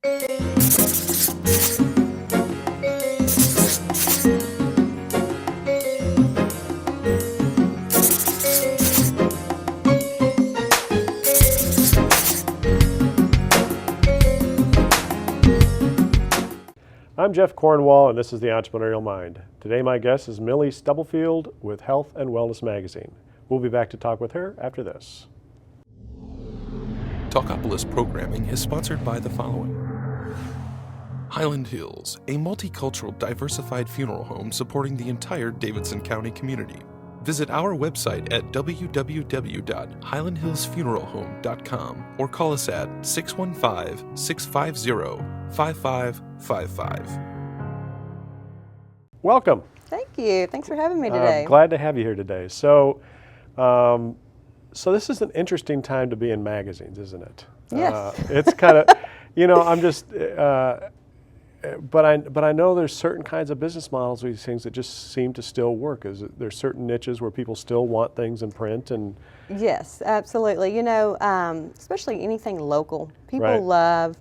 I'm Jeff Cornwall, and this is the Entrepreneurial Mind. Today my guest is Millie Stubblefield with Health and Wellness Magazine. We'll be back to talk with her after this. Talkapolis programming is sponsored by the following. Highland Hills, a multicultural, diversified funeral home supporting the entire Davidson County community. Visit our website at www.highlandhillsfuneralhome.com or call us at 615-650-5555. Welcome. Thank you. Thanks for having me today. Glad to have you here today. So this is an interesting time to be in magazines, isn't it? Yes. It's kind of, I'm just, but I know there's certain kinds of business models, these things that just seem to still work. There's certain niches where people still want things in print and. Yes, absolutely. Especially anything local. People Right. love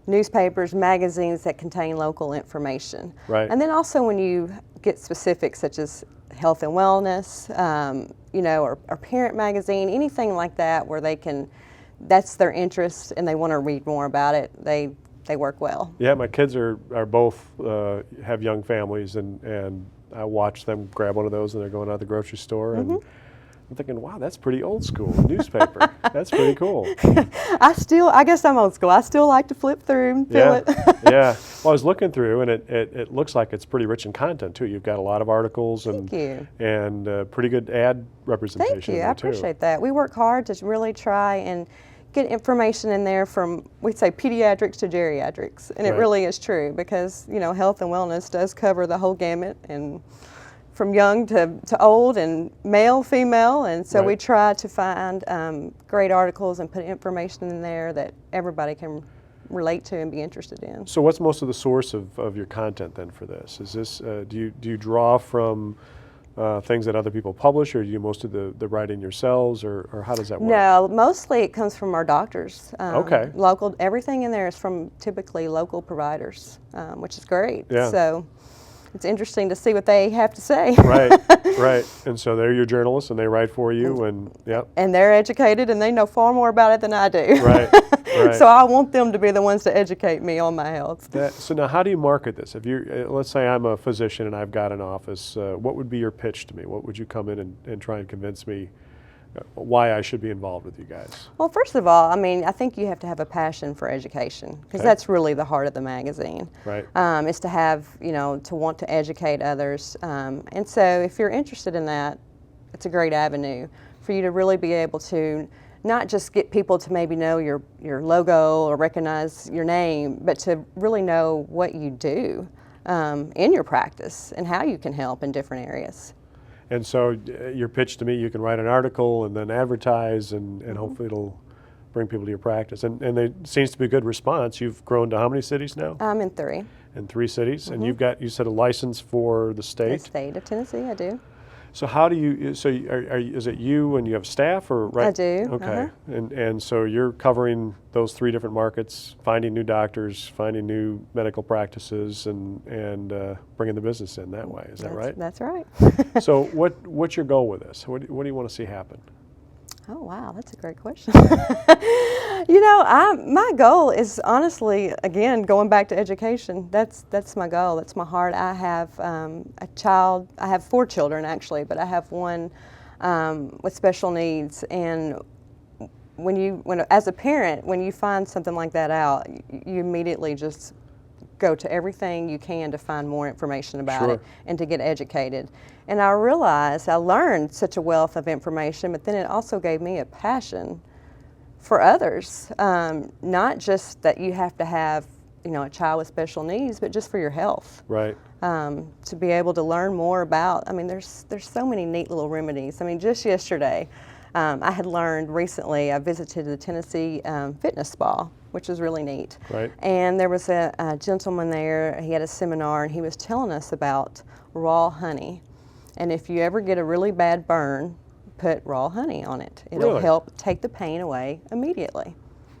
newspapers, magazines that contain local information. Right. And then also when you get specific, such as health and wellness, or parent magazine, anything like that where that's their interest and they want to read more about it, they work well. Yeah, my kids are both have young families, and I watch them grab one of those and they're going out to the grocery store, and I'm thinking, wow, that's pretty old school newspaper. That's pretty cool. I guess I'm old school. I still like to flip through and fill it. Yeah. Well, I was looking through, and it looks like it's pretty rich in content too. You've got a lot of articles and pretty good ad representation. Thank you. In I there, too. appreciate that. We work hard to really try and get information in there from, we'd say, pediatrics to geriatrics, and it Right. really is true because health and wellness does cover the whole gamut, and from young to old, and male, female, and so Right. we try to find great articles and put information in there that everybody can relate to and be interested in. So, what's most of the source of your content then for this? Is this do you draw from things that other people publish, or do you most of the writing yourselves, or how does that work? No, mostly it comes from our doctors. Okay. Local, everything in there is from typically local providers, which is great. Yeah. So it's interesting to see what they have to say. Right, right. And so they're your journalists, and they write for you, and yep. And they're educated, and they know far more about it than I do. Right, right. So I want them to be the ones to educate me on my health. So now, how do you market this? If you, let's say I'm a physician and I've got an office, what would be your pitch to me? What would you come in and try and convince me why I should be involved with you guys? Well, first of all, I think you have to have a passion for education, because Okay. that's really the heart of the magazine. Right. Is to have, to want to educate others. And so if you're interested in that, it's a great avenue for you to really be able to not just get people to maybe know your logo or recognize your name, but to really know what you do in your practice and how you can help in different areas. And so your pitch to me, you can write an article and then advertise, and hopefully it'll bring people to your practice. And there seems to be a good response. You've grown to how many cities now? I'm in 3. In 3 cities. And you said a license for the state? The state of Tennessee, I do. So how do you, is it you and you have staff, or right? I do. Okay. And so you're covering those 3 different markets, finding new doctors, finding new medical practices, and bringing the business in that way. Is that right? That's right. So what's your goal with this? What do you want to see happen? Oh, wow, that's a great question. My goal is honestly, again, going back to education. That's my goal. That's my heart. I have a child. I have 4 children, actually, but I have one with special needs. And as a parent, when you find something like that out, you immediately just go to everything you can to find more information about it and to get educated. And I realized I learned such a wealth of information, but then it also gave me a passion for others. Not just that you have to have, a child with special needs, but just for your health. Right. To be able to learn more about, there's so many neat little remedies. Just yesterday, I had learned recently, I visited the Tennessee Fitness Spa, which was really neat. Right. And there was a gentleman there, he had a seminar, and he was telling us about raw honey. And if you ever get a really bad burn, put raw honey on it. It'll Really? help take the pain away immediately.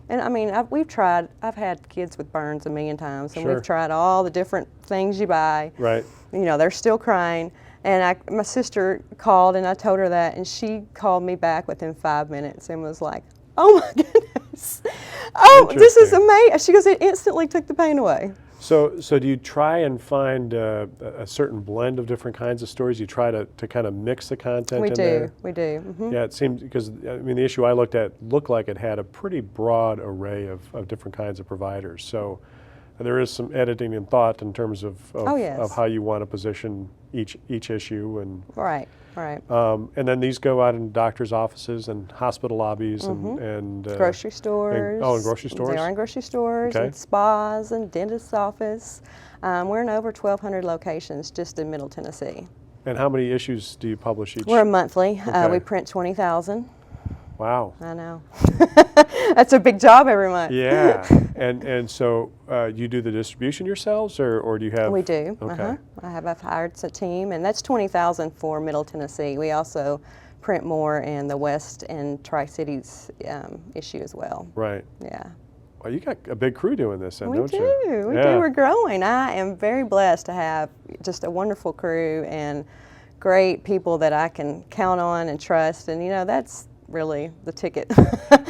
And I mean, I've had kids with burns a million times, and Sure. we've tried all the different things you buy. Right. You know, they're still crying. And my sister called, and I told her that, and she called me back within 5 minutes and was like, "Oh my goodness, oh, this is Interesting. amazing." She goes, "It instantly took the pain away." So do you try and find a certain blend of different kinds of stories? You try to kind of mix the content We in do, there? we do. Hmm. Yeah, it seems, because I mean, the issue I looked at looked like it had a pretty broad array of different kinds of providers. So there is some editing and thought in terms of Oh, yes. of how you want to position each issue, and Right, right. and then these go out in doctors' offices and hospital lobbies and Grocery stores. in grocery stores? They are in grocery stores, Okay. and spas, and dentist's office. We're in over 1,200 locations just in Middle Tennessee. And how many issues do you publish each? We're a monthly. Okay. We print 20,000. Wow. I know. That's a big job every month. Yeah, and so you do the distribution yourselves, or do you have? We do. Okay. I've hired a team, and that's 20,000 for Middle Tennessee. We also print more in the West and Tri-Cities issue as well. Right. Yeah. Well, you got a big crew doing this, then, We don't do. you? We do. We're growing. I am very blessed to have just a wonderful crew and great people that I can count on and trust, and you know, that's really the ticket.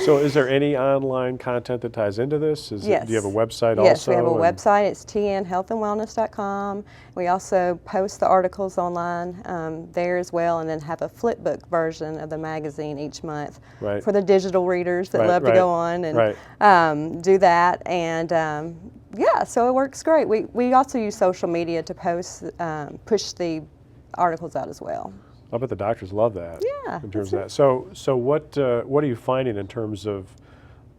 So is there any online content that ties into this? Yes. Do you have a website also? Yes, we have a and- website. It's tnhealthandwellness.com. We also post the articles online there as well, and then have a flipbook version of the magazine each month Right. for the digital readers that Right, love to right, go on and right. do that. And yeah, so it works great. We also use social media to post, push the articles out as well. I bet the doctors love that. Yeah, In terms of that. So what are you finding in terms of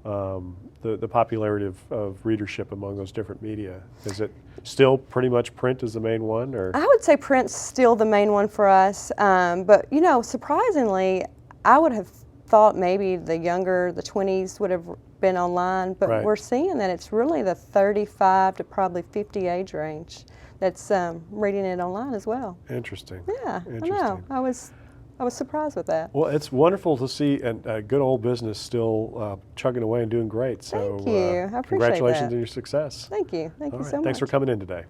the popularity of readership among those different media? Is it still pretty much print is the main one, or? I would say print's still the main one for us, but you know, surprisingly, I would have thought maybe the 20s would have been online, but Right. we're seeing that it's really the 35 to probably 50 age range that's reading it online as well. Interesting. Yeah, I Interesting. know. I was surprised with that. Well, it's wonderful to see a good old business still chugging away and doing great. So Thank you. I appreciate congratulations that. on your success. Thank you. Thank All you right. so much. Thanks for coming in today.